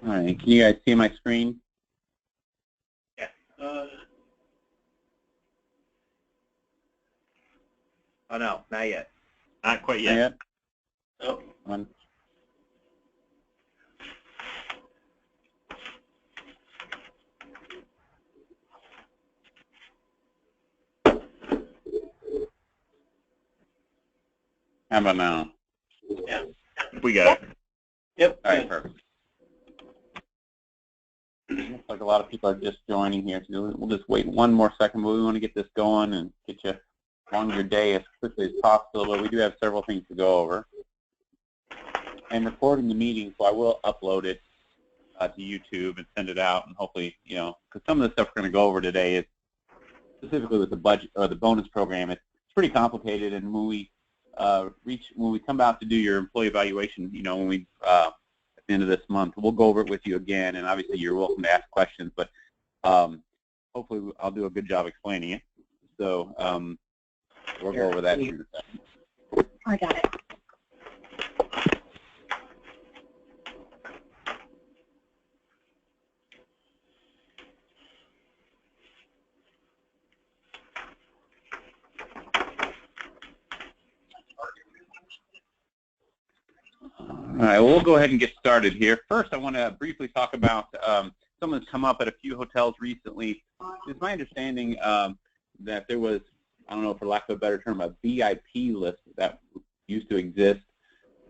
All right, can you guys see my screen? Yeah. Oh no, not yet. Not quite Not yet. yet? Oh. One. How about now? Yeah. We got it. Yep. All right, perfect. Looks like a lot of people are just joining here, so we'll just wait one more second, but we want to get this going and get you on your day as quickly as possible, but we do have several things to go over. I'm recording the meeting, so I will upload it to YouTube and send it out, and hopefully, because some of the stuff we're going to go over today is specifically with the budget or the bonus program. It's pretty complicated, and when we come out to do your employee evaluation, when we at the end of this month, we'll go over it with you again, and obviously you're welcome to ask questions, but hopefully I'll do a good job explaining it. So we'll go over that in a second. I got it. All right, well, we'll go ahead and get started here. First, I want to briefly talk about something that's come up at a few hotels recently. It's my understanding that there was, I don't know, for lack of a better term, a VIP list that used to exist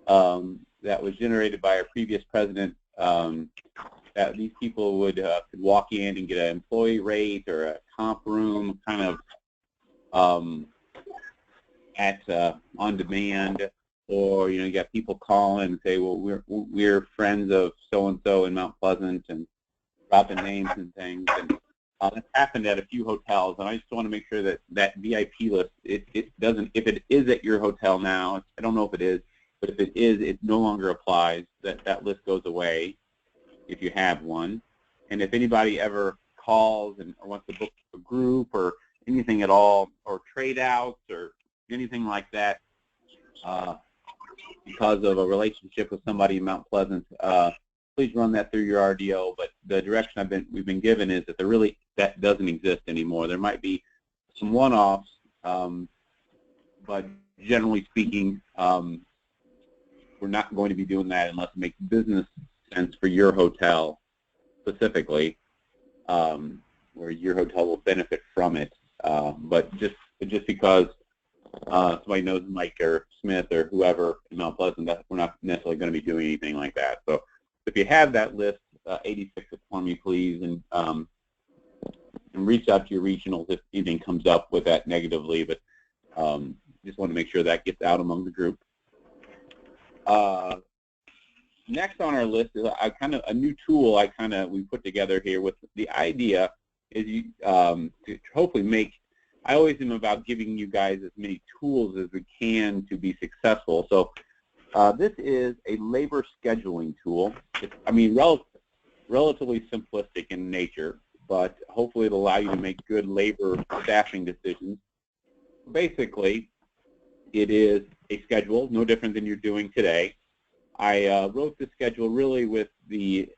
that was generated by our previous president, that these people would could walk in and get an employee rate or a comp room kind of on demand. Or you got people calling and say, well, we're friends of so and so in Mount Pleasant, and dropping names and things. And it's happened at a few hotels, and I just want to make sure that that VIP list, it doesn't. If it is at your hotel now, I don't know if it is, but if it is, it no longer applies. That list goes away if you have one. And if anybody ever calls or wants to book a group or anything at all, or trade outs or anything like that, because of a relationship with somebody in Mount Pleasant, please run that through your RDO. But the direction we've been given is that that doesn't exist anymore. There might be some one-offs, but generally speaking, we're not going to be doing that unless it makes business sense for your hotel specifically, where your hotel will benefit from it. But just because somebody knows Mike or Smith or whoever in Mount Pleasant, that we're not necessarily going to be doing anything like that. So if you have that list, 86 it for me, please, and reach out to your regionals if anything comes up with that negatively. But just want to make sure that gets out among the group. Next on our list is a new tool we put together here with the idea is to hopefully make. I always am about giving you guys as many tools as we can to be successful. So this is a labor scheduling tool. It's, relatively simplistic in nature, but hopefully it'll allow you to make good labor staffing decisions. Basically, it is a schedule, no different than you're doing today. I wrote the schedule really with the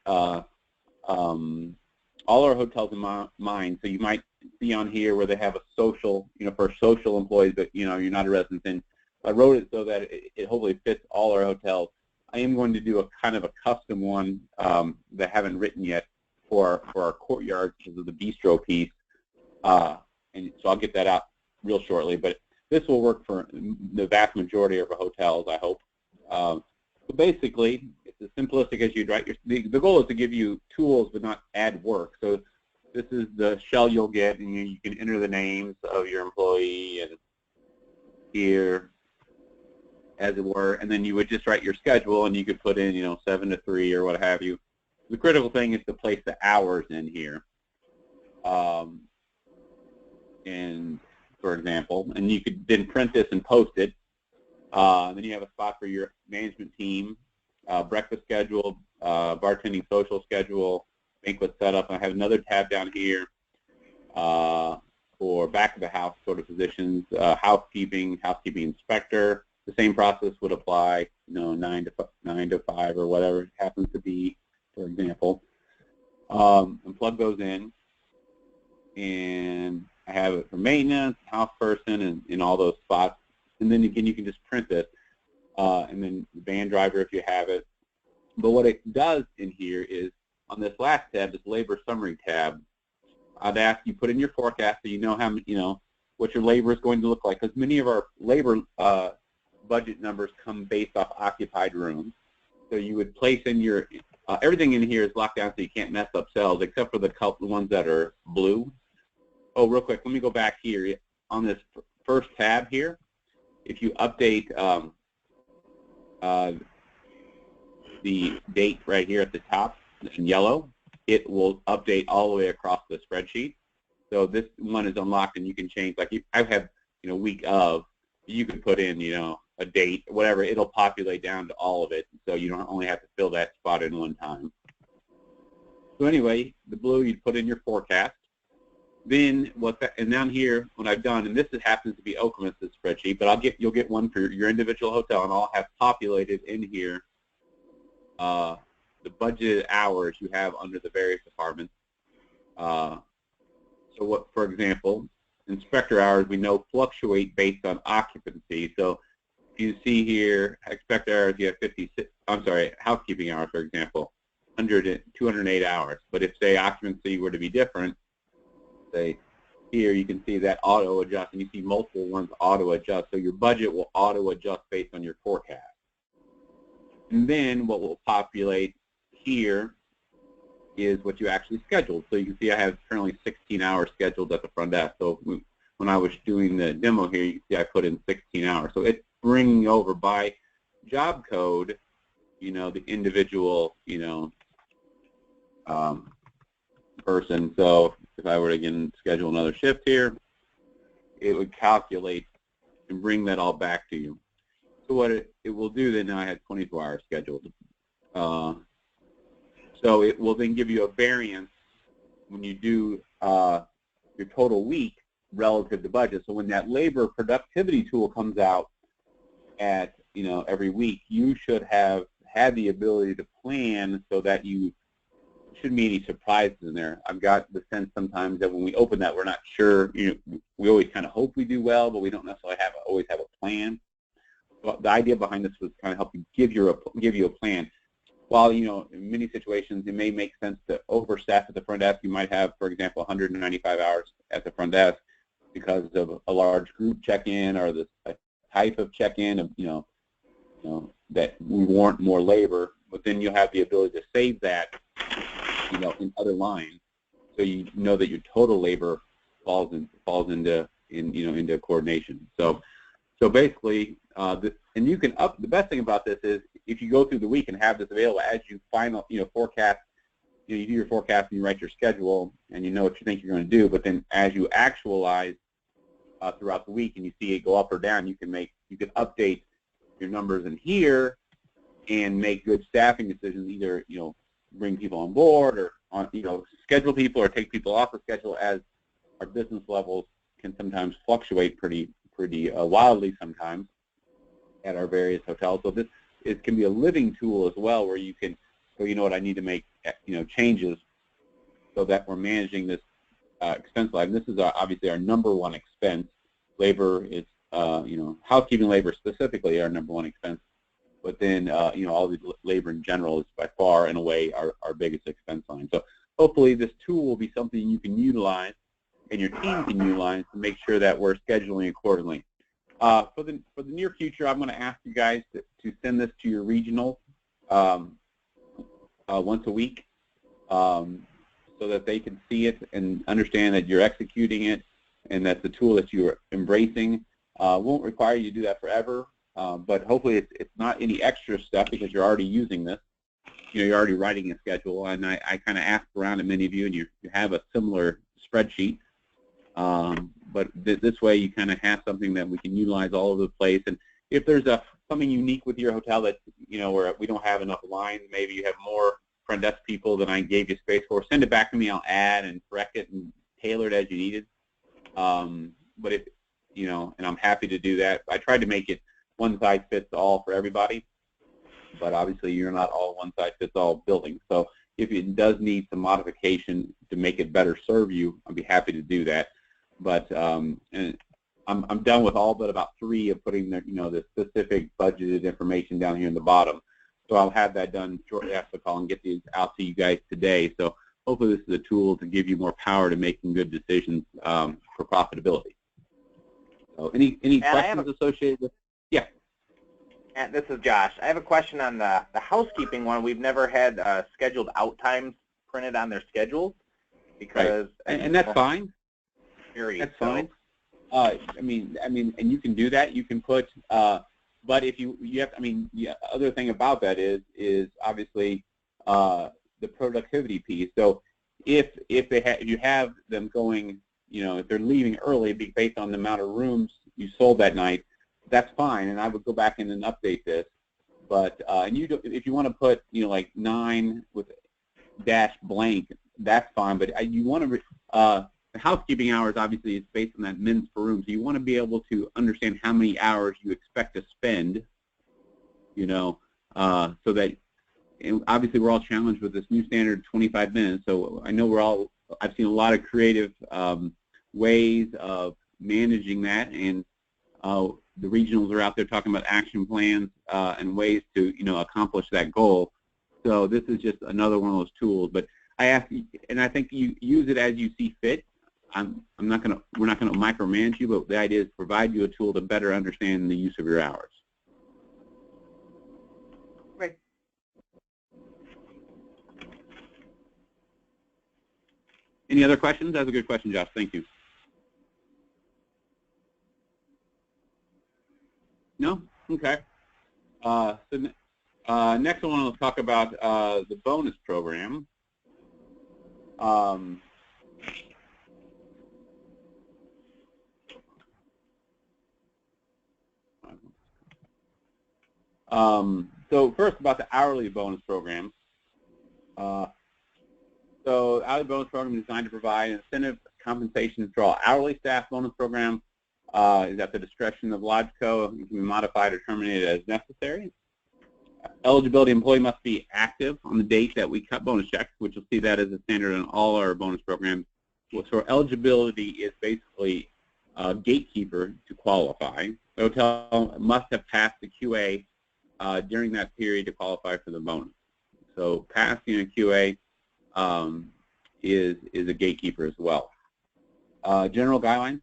all our hotels in mind. So you might see on here where they have a social, for social employees, but you're not a resident. And I wrote it so that it hopefully fits all our hotels. I am going to do a kind of a custom one that I haven't written yet for our Courtyard because of the bistro piece, and so I'll get that out real shortly. But this will work for the vast majority of our hotels, I hope. So basically, it's as simplistic as you'd write. The goal is to give you tools but not add work. So this is the shell you'll get, and you can enter the names of your employee and here, as it were, and then you would just write your schedule, and you could put in, 7 to 3 or what have you. The critical thing is to place the hours in here, and for example, and you could then print this and post it. Then you have a spot for your management team, breakfast schedule, bartending social schedule, banquet setup. I have another tab down here for back of the house sort of positions, housekeeping inspector. The same process would apply, 9 to 5 or whatever it happens to be for example, and plug those in, and I have it for maintenance, house person, and in all those spots. And then again, you can just print this, and then the van driver if you have it. But what it does in here is on this last tab, this labor summary tab, I'd ask you put in your forecast so you know how what your labor is going to look like, because many of our labor budget numbers come based off occupied rooms. So you would place in your everything in here is locked down so you can't mess up cells except for the ones that are blue. Oh, real quick, let me go back here on this first tab here. If you update the date right here at the top in yellow, it will update all the way across the spreadsheet. So this one is unlocked, and you can change. Like I have, week of. You could put in, a date, whatever. It'll populate down to all of it, so you don't only have to fill that spot in one time. So anyway, the blue you put in your forecast. Then and down here, what I've done, and this happens to be Okemos' spreadsheet, but you'll get one for your individual hotel, and I'll have populated in here the budgeted hours you have under the various departments. So what, for example, inspector hours we know fluctuate based on occupancy. So if you see here, inspector hours, you have 56. I'm sorry, housekeeping hours, for example, 208 hours. But if say occupancy were to be different, say here you can see that auto adjust, and you see multiple ones auto adjust. So your budget will auto adjust based on your forecast. And then what will populate here is what you actually scheduled. So you can see I have currently 16 hours scheduled at the front desk. So when I was doing the demo here, you can see I put in 16 hours. So it's bringing over by job code, the individual, person. So if I were to again schedule another shift here, it would calculate and bring that all back to you. So what it will do then, now I had 24 hours scheduled. So it will then give you a variance when you do your total week relative to budget. So when that labor productivity tool comes out at every week, you should have had the ability to plan so that you shouldn't be any surprises in there. I've got the sense sometimes that when we open that, we're not sure. We always kind of hope we do well, but we don't necessarily always have a plan. So the idea behind this was kind of help you give you a plan. While in many situations it may make sense to overstaff at the front desk, you might have, for example, 195 hours at the front desk because of a large group check-in or the type of check-in of that we warrant more labor. But then you'll have the ability to save that in other lines, so you know that your total labor falls into coordination. So basically, and you can the best thing about this is if you go through the week and have this available as you forecast, you do your forecast and you write your schedule and you know what you think you're going to do. But then as you actualize throughout the week and you see it go up or down, you can update your numbers in here and make good staffing decisions. Either bring people on board or schedule people or take people off the schedule, as our business levels can sometimes fluctuate pretty wildly sometimes at our various hotels. So it can be a living tool as well, where you can go, I need to make changes so that we're managing this expense line. This is obviously our number one expense. Labor is housekeeping labor specifically our number one expense, but then all the labor in general is by far and away our biggest expense line. So hopefully this tool will be something you can utilize and your team can utilize to make sure that we're scheduling accordingly. For the near future, I'm going to ask you guys to send this to your regional once a week, so that they can see it and understand that you're executing it and that the tool that you're embracing won't require you to do that forever. But hopefully it's not any extra stuff because you're already using this. You're already writing a schedule, and I kind of asked around at many of you, and you have a similar spreadsheet. But this way you kind of have something that we can utilize all over the place. And if there's something unique with your hotel that, where we don't have enough lines, maybe you have more front desk people than I gave you space for, send it back to me. I'll add and correct it and tailor it as you need it. But if, and I'm happy to do that. I tried to make it one size fits all for everybody, but obviously you're not all one size fits all buildings. So if it does need some modification to make it better serve you, I'd be happy to do that. But and I'm done with all but about 3 of putting the the specific budgeted information down here in the bottom. So I'll have that done shortly after the call and get these out to you guys today. So hopefully this is a tool to give you more power to making good decisions for profitability. So any questions associated with? Yeah. And this is Josh. I have a question on the housekeeping one. We've never had scheduled out times printed on their schedules because and that's fine. That's fine. I mean, and you can do that. You can put, but if you have, the other thing about that is obviously the productivity piece. So if you have them going, if they're leaving early based on the amount of rooms you sold that night, that's fine, and I would go back in and update this. But and if you want to put like 9 with dash blank, that's fine. But you want to the housekeeping hours obviously is based on that minutes per room, so you want to be able to understand how many hours you expect to spend. So that obviously we're all challenged with this new standard 25 minutes. So I know I've seen a lot of creative ways of managing that, and the regionals are out there talking about action plans and ways to accomplish that goal. So this is just another one of those tools. But I ask, and I think you use it as you see fit. We're not going to micromanage you, but the idea is to provide you a tool to better understand the use of your hours. Great. Any other questions? That's a good question, Josh. Thank you. No? Okay. Next one, let's talk about the bonus program. So first about the hourly bonus program. So hourly bonus program is designed to provide incentive compensation for all hourly staff. Bonus program is at the discretion of Lodgeco and can be modified or terminated as necessary. Eligibility employee must be active on the date that we cut bonus checks, which you'll see that as a standard in all our bonus programs. So eligibility is basically a gatekeeper to qualify. The hotel must have passed the QA during that period to qualify for the bonus. So passing a QA is a gatekeeper as well. General guidelines,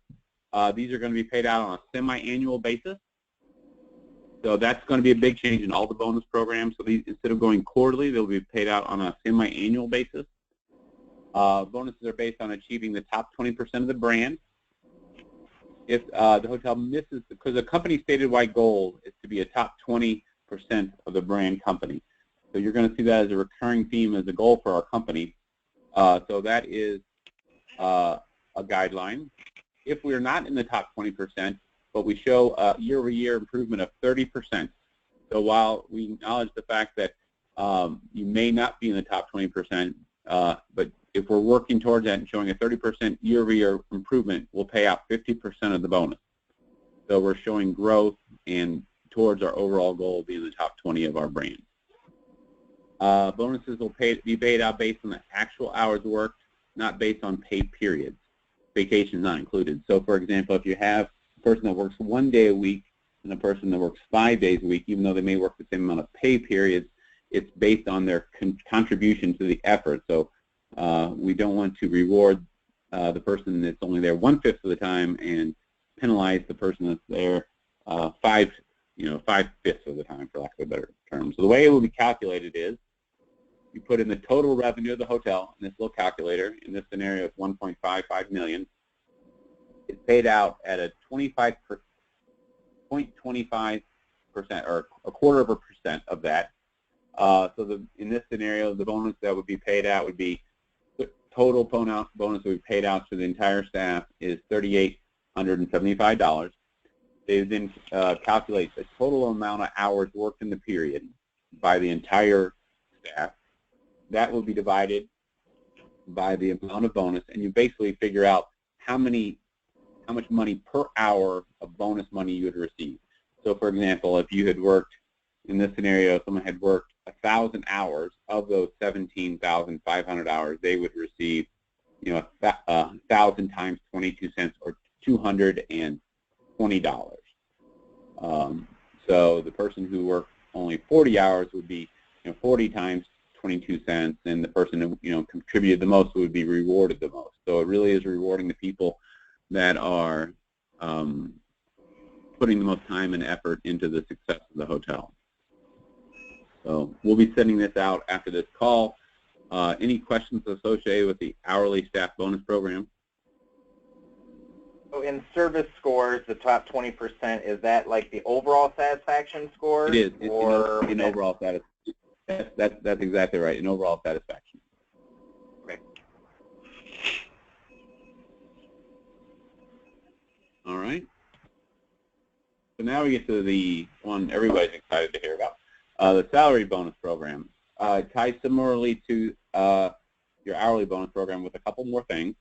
these are going to be paid out on a semi-annual basis. So that's going to be a big change in all the bonus programs. So these, instead of going quarterly, they'll be paid out on a semi-annual basis. Bonuses are based on achieving the top 20% of the brand. If the hotel misses, because the company stated-wide goal is to be a top 20% of the brand company. So you're going to see that as a recurring theme as a goal for our company. So that is a guideline. If we're not in the top 20%, but we show a year-over-year improvement of 30%. So while we acknowledge the fact that you may not be in the top 20%, but if we're working towards that and showing a 30% year-over-year improvement, we'll pay out 50% of the bonus. So we're showing growth and towards our overall goal of being in the top 20 of our brand. Bonuses will be paid out based on the actual hours worked, not based on pay periods. Vacation is not included. So for example, if you have a person that works 1 day a week and a person that works 5 days a week, even though they may work the same amount of pay periods, it's based on their contribution to the effort. So we don't want to reward the person that's only there 1/5 of the time and penalize the person that's there 5/5 of the time, for lack of a better term. So the way it will be calculated is you put in the total revenue of the hotel in this little calculator. In this scenario, it's $1.55 million. It's paid out at a 0.25% or a 1/4% of that. So in this scenario, the bonus that would be paid out would be total bonus that we paid out to the entire staff is $3,875. They then calculate the total amount of hours worked in the period by the entire staff. That will be divided by the amount of bonus, and you basically figure out how much money per hour of bonus money you would receive. So for example, if you had worked, in this scenario, someone had worked 1,000 hours of those 17,500 hours, they would receive, you know, 1,000 times 22 cents, or $220. So the person who worked only 40 hours would be, you know, 40 times 22 cents, and the person who, you know, contributed the most would be rewarded the most. So it really is rewarding the people that are putting the most time and effort into the success of the hotel. So we'll be sending this out after this call. Any questions associated with the hourly staff bonus program? So in service scores, the top 20%, is that like the overall satisfaction score? It is. Or in overall satisfaction. That's exactly right, in overall satisfaction. Okay. All right. So now we get to the one everybody's excited to hear about, the salary bonus program. It ties similarly to your hourly bonus program with a couple more things.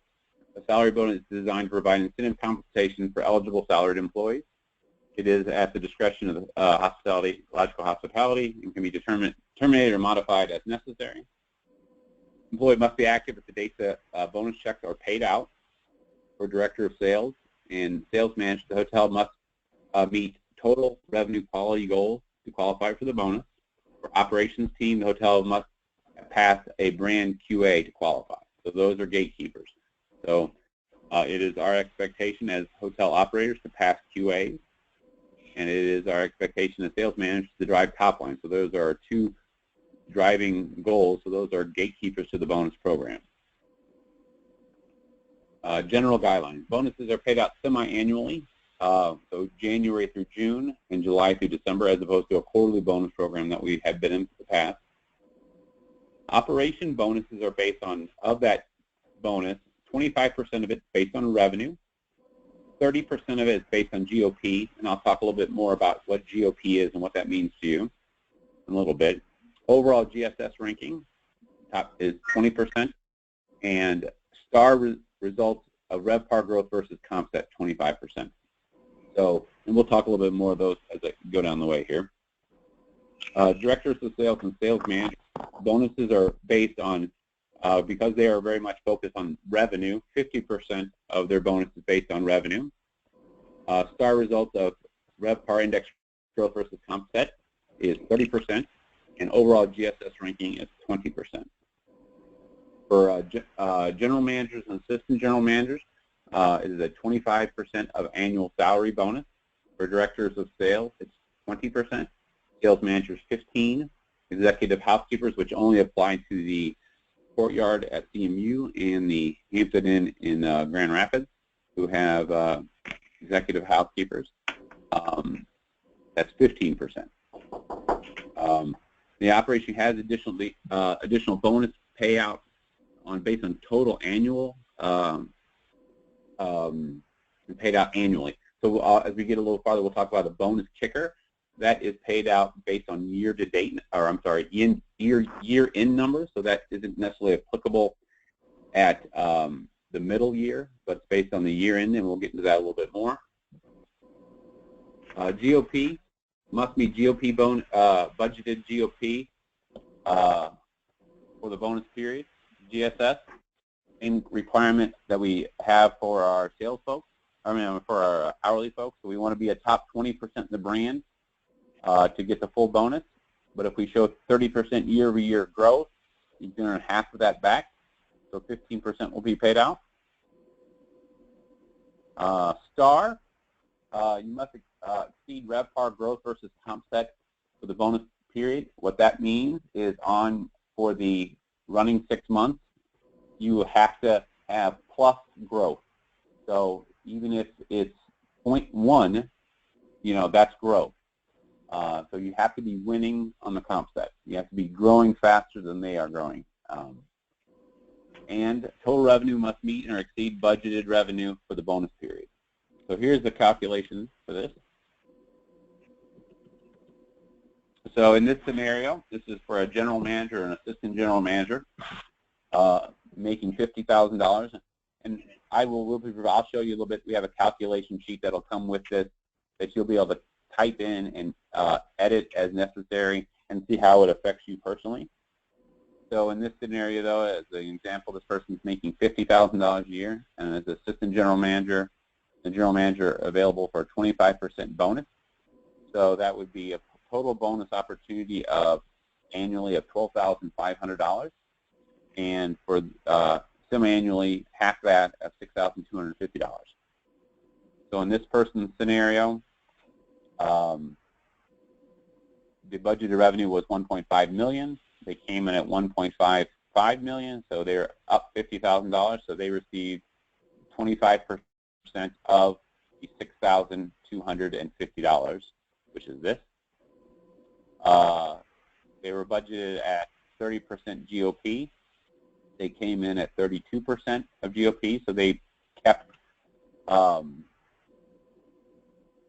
The salary bonus is designed to provide incentive compensation for eligible salaried employees. It is at the discretion of the Logical Hospitality, and can be terminated or modified as necessary. Employee must be active at the date that bonus checks are paid out. For Director of Sales and Sales Manager, the hotel must meet total revenue quality goals to qualify for the bonus. For Operations Team, the hotel must pass a brand QA to qualify. So those are gatekeepers. So it is our expectation as hotel operators to pass QA, and it is our expectation as sales managers to drive top line. So those are our two driving goals. So those are gatekeepers to the bonus program. General guidelines. Bonuses are paid out semi-annually, so January through June and July through December, as opposed to a quarterly bonus program that we have been in the past. Operation bonuses are based on, of that bonus, 25% of it is based on revenue, 30% of it is based on GOP, and I'll talk a little bit more about what GOP is and what that means to you in a little bit. Overall GSS ranking top is 20%, and star results of RevPAR growth versus comp set 25%. So, and we'll talk a little bit more of those as I go down the way here. Directors of Sales and Sales Managers, bonuses are based on, because they are very much focused on revenue, 50% of their bonus is based on revenue. Star results of RevPAR index growth versus comp set is 30%, and overall GSS ranking is 20%. For general managers and assistant general managers, it is a 25% of annual salary bonus. For directors of sales, it's 20%. Sales managers, 15%. Executive housekeepers, which only apply to the Courtyard at CMU and the Hampton Inn in Grand Rapids, who have executive housekeepers. That's 15%. The operation has additional bonus payout based on total annual paid out annually. So as we get a little farther, we'll talk about the bonus kicker. That is paid out based on year-to-date, or I'm sorry, year-end numbers. So that isn't necessarily applicable at the middle year, but it's based on the year-end, and we'll get into that a little bit more. GOP must be budgeted GOP for the bonus period. GSS, same requirement that we have for our sales folks, for our hourly folks. So we want to be a top 20% in the brand to get the full bonus. But if we show 30% year-over-year growth, you can earn half of that back. So 15% will be paid out. Star, you must exceed RevPAR growth versus comp set for the bonus period. What that means is for the running 6 months, you have to have plus growth. So even if it's 0.1, that's growth. So you have to be winning on the comp set. You have to be growing faster than they are growing. And total revenue must meet or exceed budgeted revenue for the bonus period. So here's the calculation for this. So in this scenario, this is for a general manager and assistant general manager making $50,000. And I'll show you a little bit. We have a calculation sheet that'll come with this that you'll be able to type in and edit as necessary and see how it affects you personally. So in this scenario, though, as an example, this person's making $50,000 a year, and as assistant general manager, the general manager available for a 25% bonus. So that would be a total bonus opportunity of annually of $12,500, and for semi-annually half that of $6,250. So in this person's scenario, the budgeted revenue was $1.5 million. They came in at $1.55 million, so they're up $50,000. So they received 25% of the $6,250, which is this. They were budgeted at 30% GOP. They came in at 32% of GOP, so they kept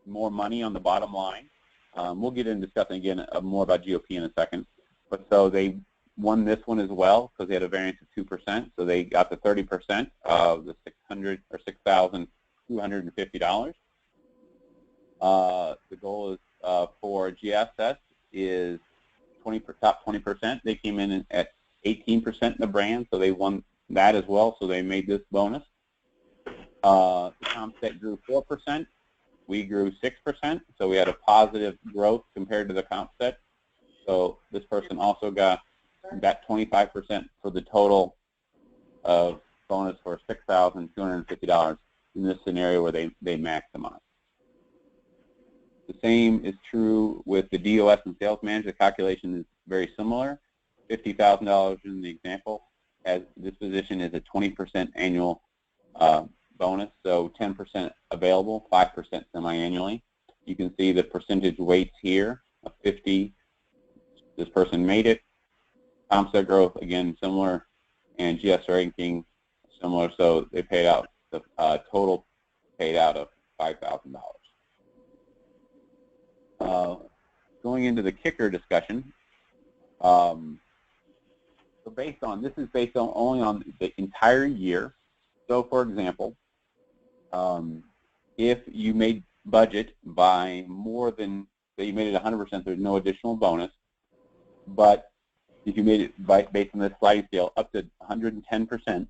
more money on the bottom line. We'll get into discussing again more about GOP in a second. But so they won this one as well because they had a variance of 2%. So they got the 30% of the $6,250. The goal is for GSS is top 20%. They came in at 18% in the brand, so they won that as well. So they made this bonus. The comp set grew 4%. We grew 6%, so we had a positive growth compared to the comp set. So this person also got that 25% for the total of bonus for $6,250 in this scenario where they maximize. The same is true with the DOS and sales manager. The calculation is very similar. $50,000 in the example, as this position is a 20% annual bonus, so 10% available, 5% semi-annually. You can see the percentage weights here of 50. This person made it. Comp set growth, again, similar, and GS ranking, similar, so they paid out the total paid out of $5,000. Going into the kicker discussion, so this is based on only on the entire year. So, for example, if you made budget by more than, say you made it 100%, there's no additional bonus. But if you made it based on this sliding scale up to 110%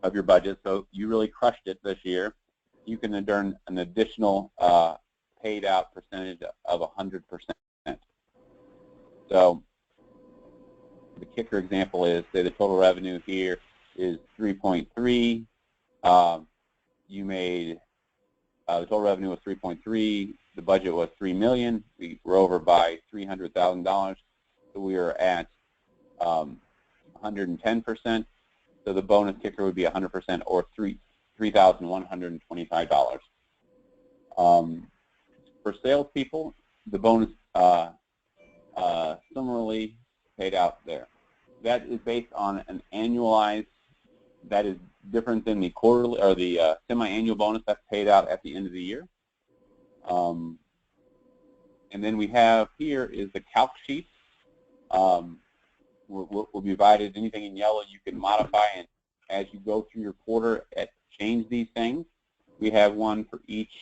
of your budget, so you really crushed it this year, you can earn an additional paid out percentage of 100%. So the kicker example is, say the total revenue here is 3.3. You made the total revenue was 3.3. The budget was $3 million. We were over by $300,000. So we are at 110%. So the bonus kicker would be 100%, or $3,125. For salespeople, the bonus similarly paid out there. That is based on an annualized. That is different than the quarterly or the semi-annual bonus that's paid out at the end of the year. And then we have here is the calc sheet. Will be divided. Anything in yellow you can modify, and as you go through your quarter, change these things. We have one for each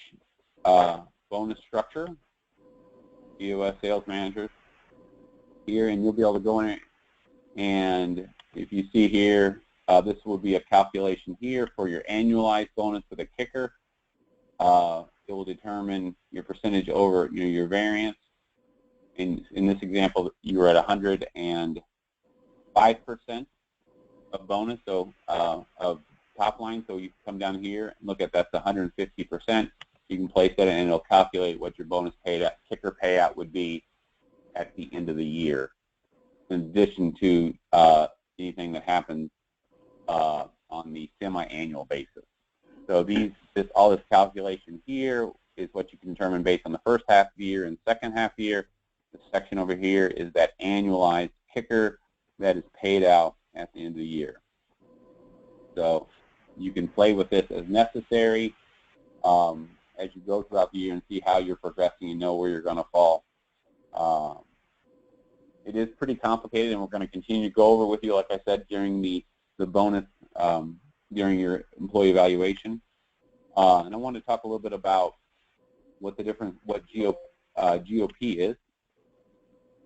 bonus structure, DOS sales managers here, and you'll be able to go in it. And if you see here, this will be a calculation here for your annualized bonus for the kicker. It will determine your percentage over your variance. In this example, you were at 105% of bonus, so of top line. So you come down here and look at that's 150%. You can place that, and it'll calculate what your bonus kicker payout would be at the end of the year, in addition to anything that happens on the semi-annual basis. So all this calculation here is what you can determine based on the first half of the year and second half of the year. The section over here is that annualized kicker that is paid out at the end of the year. So you can play with this as necessary as you go throughout the year and see how you're progressing and know where you're going to fall. It is pretty complicated, and we're going to continue to go over with you, like I said, during the bonus during your employee evaluation. And I want to talk a little bit about what GOP is.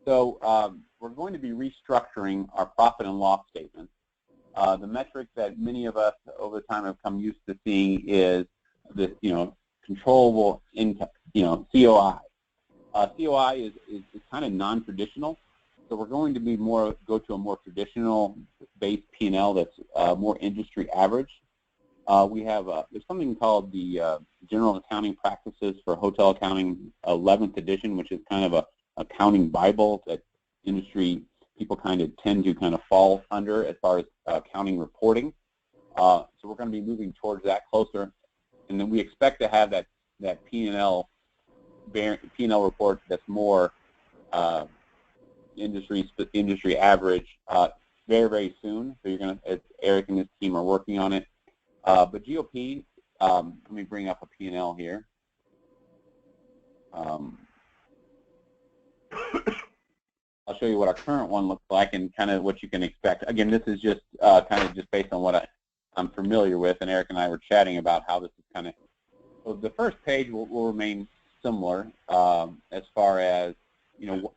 So we're going to be restructuring our profit and loss statements. The metric that many of us over time have come used to seeing is this, controllable income, COI. COI is kind of non-traditional, so we're going to be go to a more traditional base P&L that's more industry average. We have there's something called the General Accounting Practices for Hotel Accounting 11th edition, which is kind of a accounting Bible that industry people kind of tend to fall under as far as accounting reporting. So we're going to be moving towards that closer, and then we expect to have that P&L report that's more industry average very, very soon. So Eric and his team are working on it. But GOP, let me bring up a P&L here. I'll show you what our current one looks like and kind of what you can expect. Again, this is just just based on what I'm familiar with, and Eric and I were chatting about how this is so the first page will remain similar as far as,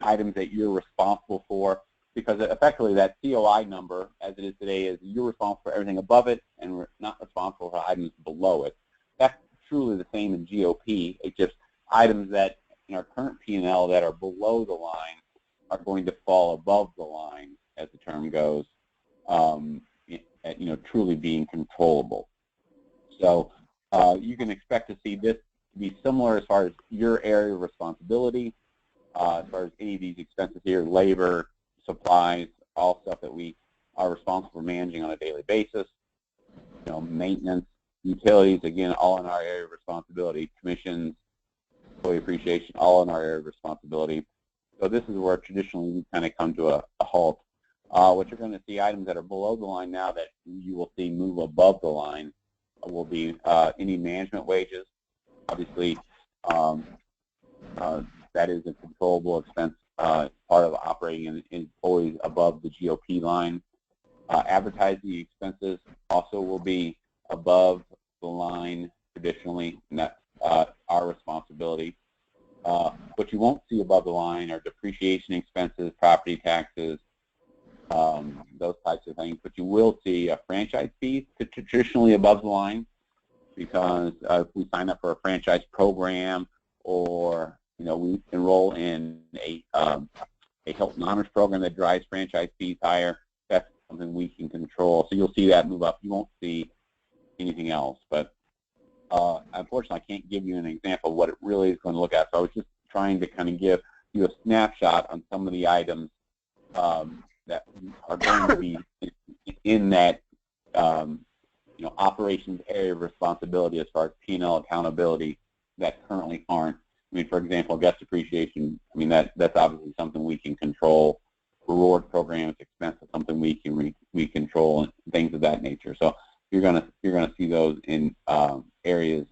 items that you're responsible for, because effectively that COI number, as it is today, is you're responsible for everything above it and we're not responsible for items below it. That's truly the same in GOP. It's just items that in our current P&L that are below the line are going to fall above the line, as the term goes, truly being controllable. So you can expect to see this to be similar as far as your area of responsibility, as far as any of these expenses here, labor, supplies, all stuff that we are responsible for managing on a daily basis. Maintenance, utilities, again, all in our area of responsibility. Commissions, employee appreciation, all in our area of responsibility. So this is where traditionally we kind of come to a halt. What you're going to see, items that are below the line now that you will see move above the line will be any management wages. Obviously, that is a controllable expense, part of operating, and always above the GOP line. Advertising expenses also will be above the line traditionally, and that's our responsibility. What you won't see above the line are depreciation expenses, property taxes, those types of things. But you will see franchise fees traditionally above the line, because if we sign up for a franchise program, or we enroll in a Hilton Honors program that drives franchise fees higher, that's something we can control. So you'll see that move up. You won't see anything else. But unfortunately, I can't give you an example of what it really is going to look at. So I was just trying to kind of give you a snapshot on some of the items that are going to be in that operations area of responsibility as far as P&L accountability that currently aren't. I mean, for example, guest appreciation, that's obviously something we can control. Reward programs, expense is something we control, and things of that nature. So you're gonna see those in areas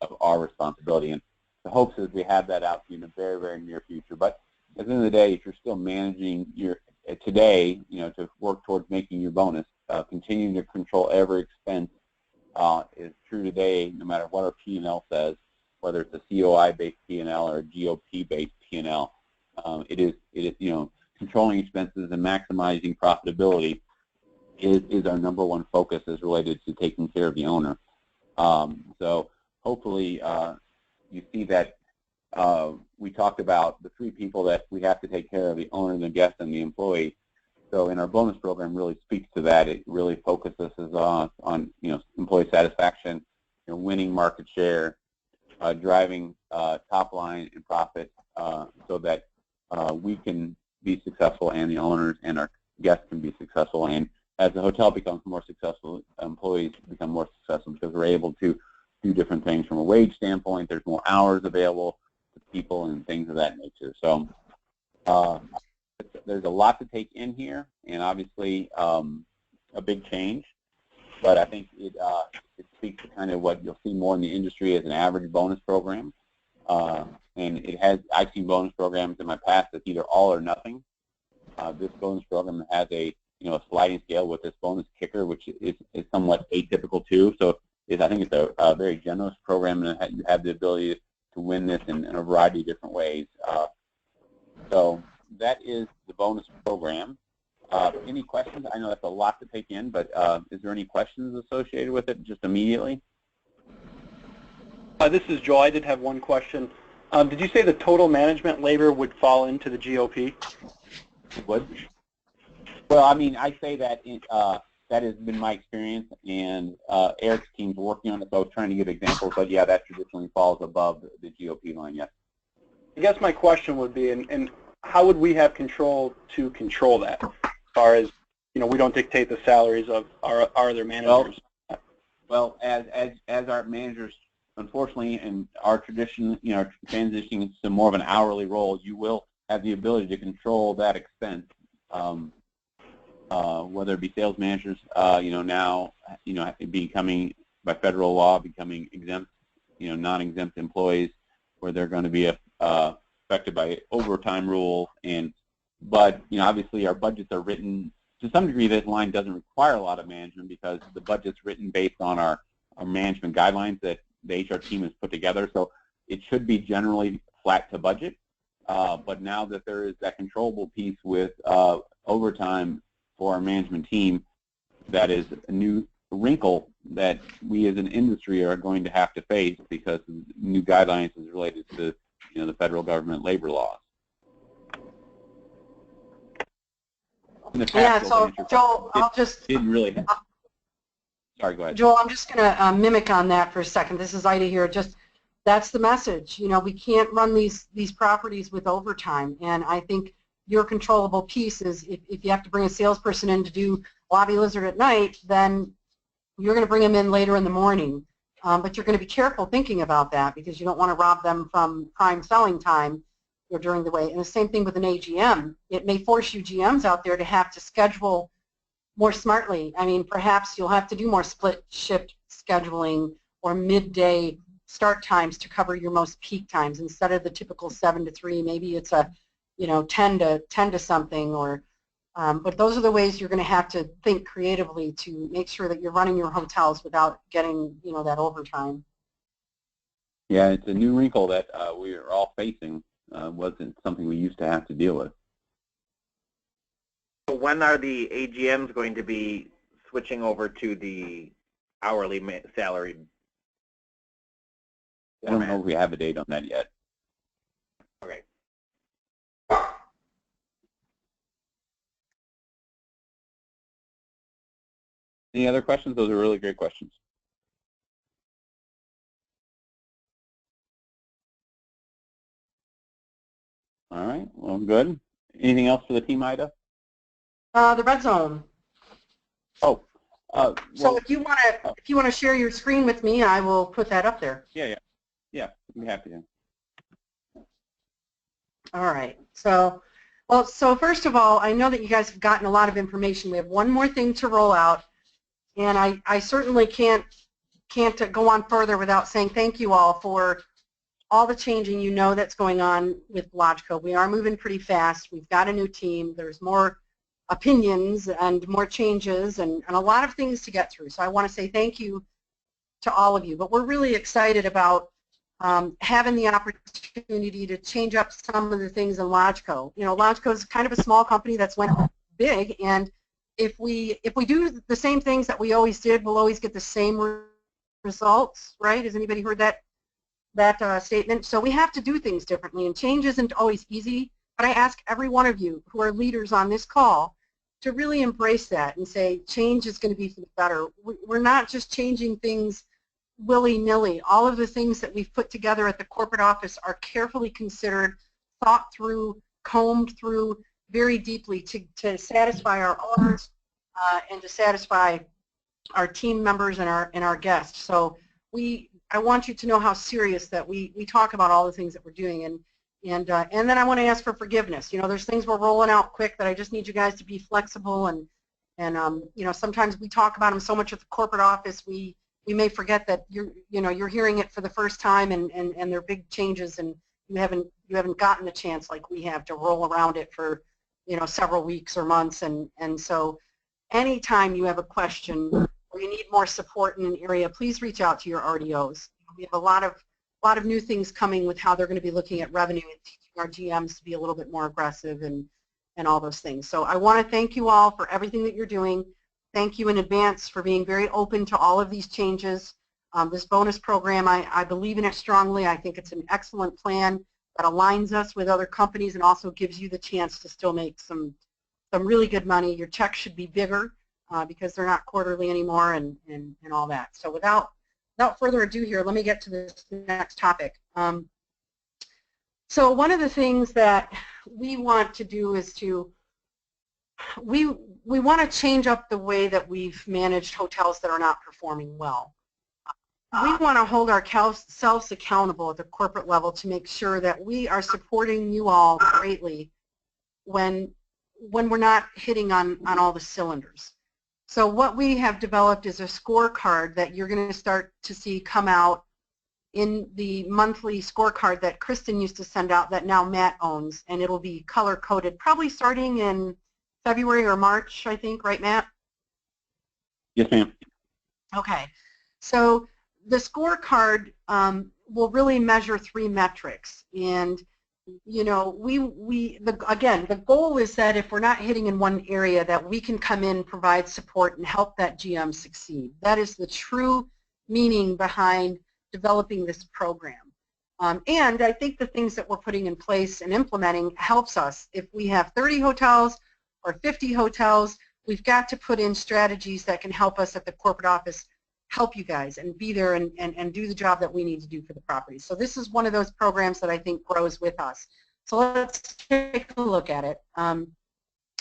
of our responsibility, and the hopes is we have that out in the very, very near future. But at the end of the day, if you're still managing your today, to work towards making your bonus, continuing to control every expense is true today, no matter what our P&L says, whether it's a COI-based P&L or a GOP-based P&L. It is controlling expenses and maximizing profitability is our number one focus as related to taking care of the owner. So hopefully you see that we talked about the three people that we have to take care of: the owner, the guest, and the employee. So in our bonus program really speaks to that. It really focuses on employee satisfaction, winning market share, driving top line and profit, so that we can be successful and the owners and our guests can be successful. And as the hotel becomes more successful, employees become more successful because we're able to do different things from a wage standpoint. There's more hours available to people and things of that nature. So there's a lot to take in here, and obviously a big change. But I think it speaks to kind of what you'll see more in the industry as an average bonus program. And I've seen bonus programs in my past that's either all or nothing. This bonus program has a sliding scale with this bonus kicker, which is somewhat atypical too. So I think it's a very generous program, and you have the ability to win this in a variety of different ways. So that is the bonus program. Any questions? I know that's a lot to take in, but is there any questions associated with it just immediately? This is Joel. I did have one question. Did you say the total management labor would fall into the GOP? Would? Well, I mean, I say that that has been my experience, and Eric's team's working on it, so I was trying to give examples, but yeah, that traditionally falls above the GOP line, yes. I guess my question would be, and how would we have control to control that, as far as, we don't dictate the salaries of our other managers? Well, as our managers, unfortunately, in our tradition, transitioning to more of an hourly role, you will have the ability to control that expense. Whether it be sales managers, now, becoming, by federal law, becoming exempt, non-exempt employees, where they're going to be affected by overtime rules. But obviously our budgets are written, to some degree this line doesn't require a lot of management because the budget's written based on our management guidelines that the HR team has put together. So it should be generally flat to budget. But now that there is that controllable piece with overtime for our management team, that is a new wrinkle that we as an industry are going to have to face because new guidelines is related to the federal government labor laws. Yeah, so Joel, I'll just... Didn't really... Sorry, go ahead. Joel, I'm just going to mimic on that for a second. This is Ida here. Just that's the message. We can't run these properties with overtime, and I think your controllable piece is if you have to bring a salesperson in to do Lobby Lizard at night, then you're going to bring them in later in the morning. But you're going to be careful thinking about that because you don't want to rob them from prime selling time during the way. And the same thing with an AGM. It may force you GMs out there to have to schedule more smartly. I mean, perhaps you'll have to do more split shift scheduling or midday start times to cover your most peak times instead of the typical 7 to 3. Maybe it's a 10 to something, or but those are the ways you're going to have to think creatively to make sure that you're running your hotels without getting that overtime. Yeah, it's a new wrinkle that we are all facing. Wasn't something we used to have to deal with. So when are the AGMs going to be switching over to the hourly salary? I don't know if we have a date on that yet. Okay. Any other questions? Those are really great questions. All right, well, good. Anything else for the team, Ida? The red zone. Oh, so if you want to share your screen with me, I will put that up there. Yeah, I'm happy to. All right. So first of all, I know that you guys have gotten a lot of information. We have one more thing to roll out, and I certainly can't go on further without saying thank you all for all the changing that's going on with Lodgeco. We are moving pretty fast. We've got a new team. There's more opinions and more changes and a lot of things to get through. So I want to say thank you to all of you. But we're really excited about having the opportunity to change up some of the things in Lodgeco. Lodgeco is kind of a small company that's went big, and if we do the same things that we always did, we'll always get the same results, right? Has anybody heard that statement? So we have to do things differently, and change isn't always easy, but I ask every one of you who are leaders on this call to really embrace that and say change is going to be for the better. We're not just changing things willy-nilly. All of the things that we've put together at the corporate office are carefully considered, thought through, combed through very deeply to satisfy our owners and to satisfy our team members and our guests. So I want you to know how serious that we talk about all the things that we're doing, and then I want to ask for forgiveness. There's things we're rolling out quick that I just need you guys to be flexible, and sometimes we talk about them so much at the corporate office we may forget that you're hearing it for the first time, and they're big changes, and you haven't gotten the chance like we have to roll around it for several weeks or months, and so anytime you have a question or you need more support in an area, please reach out to your RDOs. We have a lot of new things coming with how they're going to be looking at revenue and our GMs to be a little bit more aggressive and all those things. So I want to thank you all for everything that you're doing. Thank you in advance for being very open to all of these changes. This bonus program, I believe in it strongly. I think it's an excellent plan that aligns us with other companies and also gives you the chance to still make some really good money. Your checks should be bigger because they're not quarterly anymore and all that. So without further ado here, let me get to this next topic. So one of the things that we want to do is we want to change up the way that we've managed hotels that are not performing well. We want to hold ourselves accountable at the corporate level to make sure that we are supporting you all greatly when we're not hitting on all the cylinders. So what we have developed is a scorecard that you're going to start to see come out in the monthly scorecard that Kristen used to send out that now Matt owns, and it'll be color-coded, probably starting in February or March, I think, right, Matt? Yes, ma'am. Okay. So the scorecard will really measure 3 metrics, and you know, again, the goal is that if we're not hitting in one area, that we can come in, provide support, and help that GM succeed. That is the true meaning behind developing this program. And I think the things that we're putting in place and implementing helps us. If we have 30 hotels or 50 hotels, we've got to put in strategies that can help us at the corporate office help you guys and be there and do the job that we need to do for the property. So this is one of those programs that I think grows with us. So let's take a look at it.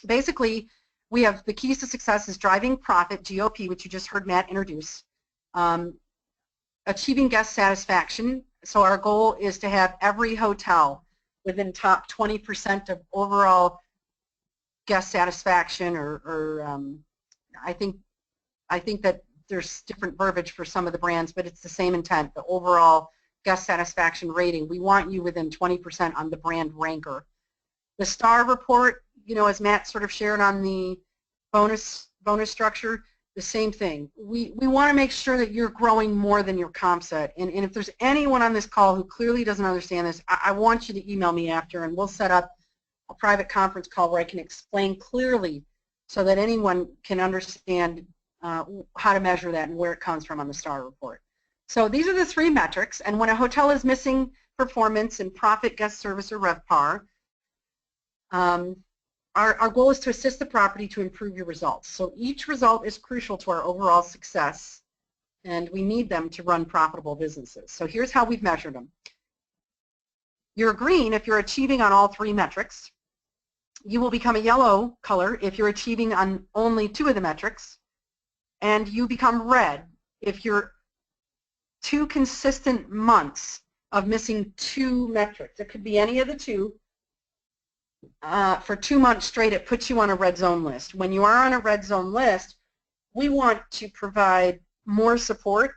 Basically, we have the keys to success is driving profit, GOP, which you just heard Matt introduce. Achieving guest satisfaction. So our goal is to have every hotel within top 20% of overall guest satisfaction, I think that there's different verbiage for some of the brands, but it's the same intent, the overall guest satisfaction rating. We want you within 20% on the brand ranker. The STAR report, you know, as Matt sort of shared on the bonus structure, the same thing. We want to make sure that you're growing more than your comp set. And if there's anyone on this call who clearly doesn't understand this, I want you to email me after, and we'll set up a private conference call where I can explain clearly so that anyone can understand how to measure that and where it comes from on the STAR report. So these are the 3 metrics, and when a hotel is missing performance in profit, guest service, or RevPAR, our goal is to assist the property to improve your results. So each result is crucial to our overall success, and we need them to run profitable businesses. So here's how we've measured them. You're green if you're achieving on all 3 metrics. You will become a yellow color if you're achieving on only 2 of the metrics. And you become red if you're 2 consistent months of missing 2 metrics. It could be any of the 2. For 2 months straight, it puts you on a red zone list. When you are on a red zone list, we want to provide more support.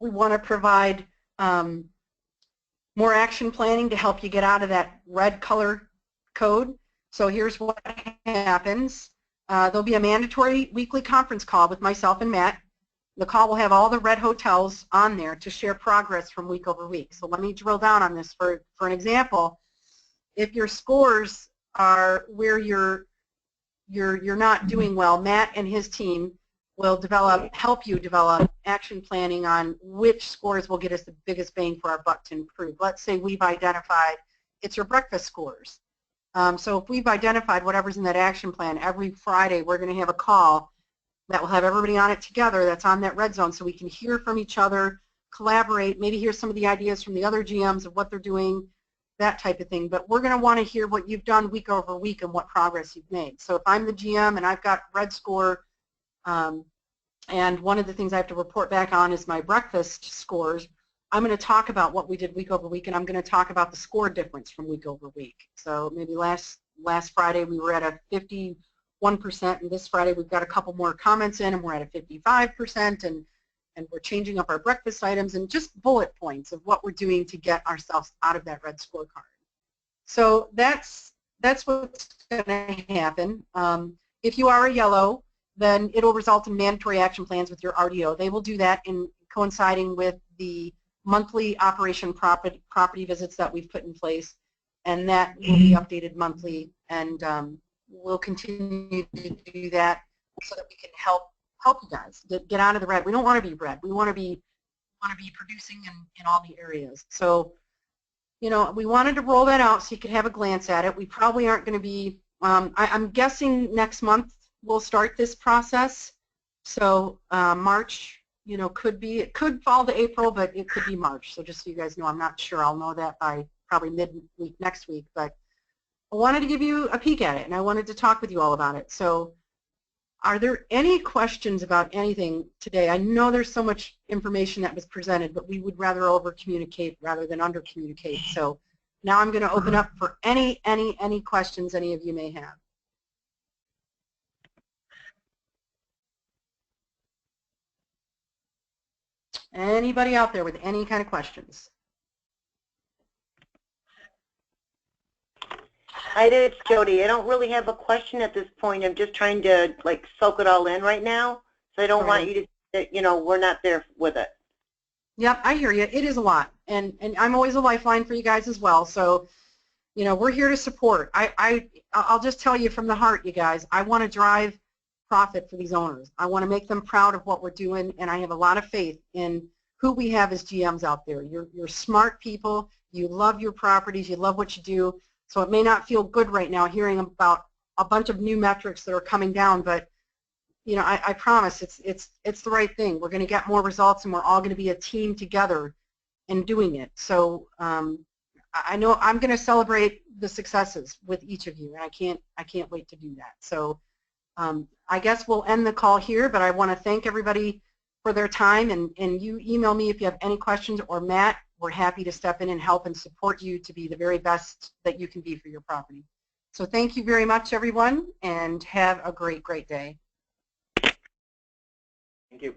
We want to provide more action planning to help you get out of that red color code. So here's what happens. There'll be a mandatory weekly conference call with myself and Matt. The call will have all the red hotels on there to share progress from week over week. So let me drill down on this for an example. If your scores are where you're not doing well, Matt and his team will help you develop action planning on which scores will get us the biggest bang for our buck to improve. Let's say we've identified it's your breakfast scores. So if we've identified whatever's in that action plan, every Friday we're going to have a call that will have everybody on it together that's on that red zone so we can hear from each other, collaborate, maybe hear some of the ideas from the other GMs of what they're doing, that type of thing. But we're going to want to hear what you've done week over week and what progress you've made. So if I'm the GM and I've got red score, and one of the things I have to report back on is my breakfast scores, I'm going to talk about what we did week over week, and I'm going to talk about the score difference from week over week. So maybe last Friday we were at a 51%, and this Friday we've got a couple more comments in, and we're at a 55%, and we're changing up our breakfast items, and just bullet points of what we're doing to get ourselves out of that red scorecard. So that's what's going to happen. If you are a yellow, then it'll result in mandatory action plans with your RDO. They will do that in coinciding with the monthly operation property visits that we've put in place. and that will be updated monthly, and we'll continue to do that so that we can help you guys get out of the red. We don't want to be red. We want to be producing in all the areas. So, you know, we wanted to roll that out so you could have a glance at it. We probably aren't going to be, I'm guessing next month we'll start this process. So March, you know, it could fall to April, but it could be March. So just so you guys know, I'm not sure. I'll know that by probably midweek next week. But I wanted to give you a peek at it, and I wanted to talk with you all about it. So are there any questions about anything today? I know there's so much information that was presented, but we would rather over-communicate rather than under-communicate. So now I'm going to open up for any questions any of you may have. Anybody out there with any kind of questions? Hi there, it's Jody. I don't really have a question at this point. I'm just trying to like soak it all in right now. So I don't want you to, you know, we're not there with it. Yep, I hear you. It is a lot, and I'm always a lifeline for you guys as well. So, you know, we're here to support. I'll just tell you from the heart, you guys. I want to drive profit for these owners. I want to make them proud of what we're doing, and I have a lot of faith in who we have as GMs out there. You're smart people. You love your properties. You love what you do. So it may not feel good right now hearing about a bunch of new metrics that are coming down, but you know, I promise it's the right thing. We're going to get more results, and we're all going to be a team together in doing it. So I know I'm going to celebrate the successes with each of you, and I can't wait to do that. So I guess we'll end the call here, but I want to thank everybody for their time, and you email me if you have any questions, or Matt. We're happy to step in and help and support you to be the very best that you can be for your property. So thank you very much, everyone, and have a great, great day.